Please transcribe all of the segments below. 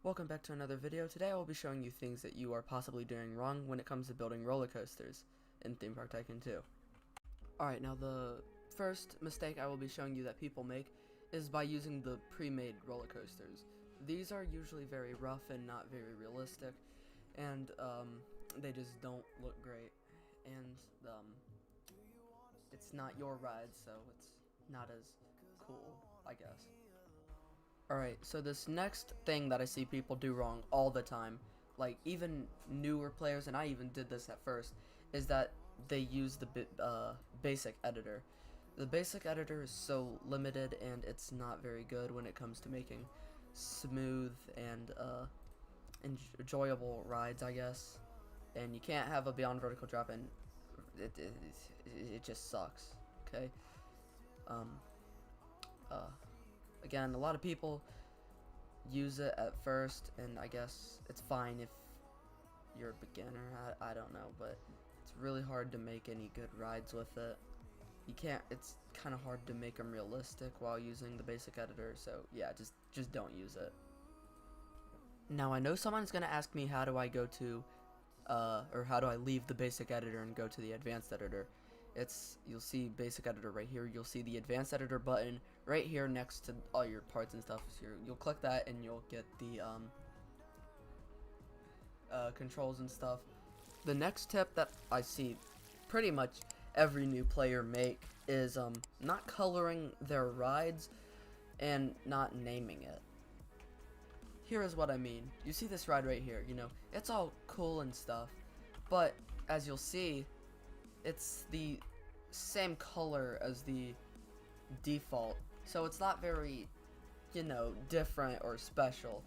Welcome back to another video. Today I will be showing you things that you are possibly doing wrong when it comes to building roller coasters in Theme Park Tycoon 2. Alright, now the first mistake I will be showing you that people make is by using the pre-made roller coasters. These are usually very rough and not very realistic, and they just don't look great, and it's not your ride, so it's not as cool, I guess. Alright, so this next thing that I see people do wrong all the time, like even newer players, and I even did this at first, is that they use the basic editor. The basic editor is so limited, and it's not very good when it comes to making smooth and enjoyable rides, I guess. And you can't have a beyond vertical drop, and it just sucks. Okay. Again, a lot of people use it at first, and I guess it's fine if you're a beginner. I don't know, but it's really hard to make any good rides with it. You can't. It's kind of hard to make them realistic while using the basic editor. So yeah, just don't use it. Now I know someone's gonna ask me, how do I go to, or how do I leave the basic editor and go to the advanced editor? You'll see basic editor right here. You'll see the advanced editor button right here next to all your parts and stuff. So you'll click that, and you'll get the controls and stuff. The next tip that I see pretty much every new player make is not coloring their rides and not naming it. Here is what I mean. You see this ride right here, you know, it's all cool and stuff, but as you'll see, it's the same color as the default, so it's not very, you know, different or special.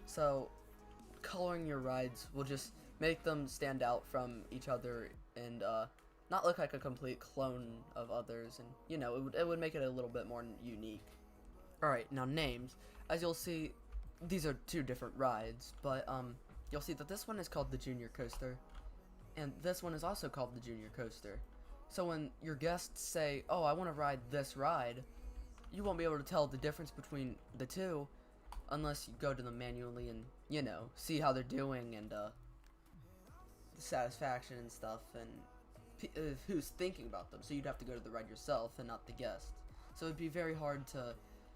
So coloring your rides will just make them stand out from each other and not look like a complete clone of others, and you know, it would make it a little bit more unique. Alright, now names. As you'll see, these are two different rides, but you'll see that this one is called the Junior Coaster, and this one is also called the Junior Coaster. So when your guests say, oh, I want to ride this ride, you won't be able to tell the difference between the two unless you go to them manually and, you know, see how they're doing, and the satisfaction and stuff, and who's thinking about them. So you'd have to go to the ride yourself and not the guest. So it'd be very hard to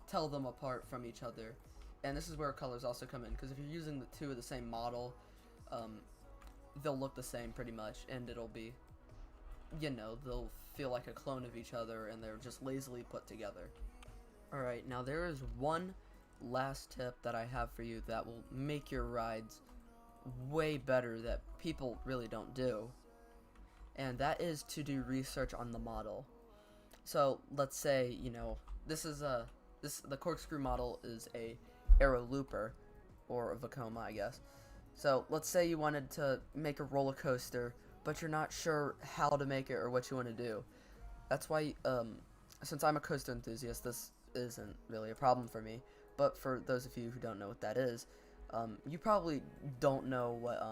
tell them apart from each other. And this is where colors also come in, because if you're using the two of the same model, they'll look the same pretty much, and it'll be, you know, they'll feel like a clone of each other, and they're just lazily put together. Alright, now there is one last tip that I have for you that will make your rides way better that people really don't do, and that is to do research on the model. So let's say, you know, the corkscrew model is a Aero Looper, or a Vekoma, I guess. So let's say you wanted to make a roller coaster, but you're not sure how to make it or what you want to do. That's why, since I'm a coaster enthusiast, this isn't really a problem for me. But for those of you who don't know what that is, you probably don't know what,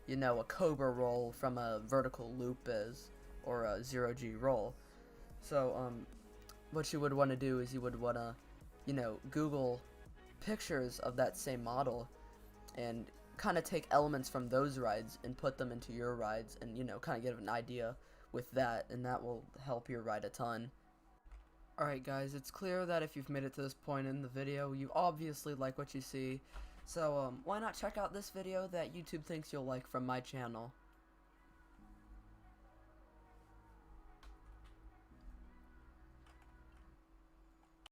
you know, a Cobra roll from a vertical loop is, or a 0G roll. So, what you would want to do is you would want to, you know, Google pictures of that same model and kind of take elements from those rides and put them into your rides, and, you know, kind of get an idea with that, and that will help your ride a ton. Alright guys, it's clear that if you've made it to this point in the video, you obviously like what you see, so why not check out this video that YouTube thinks you'll like from my channel.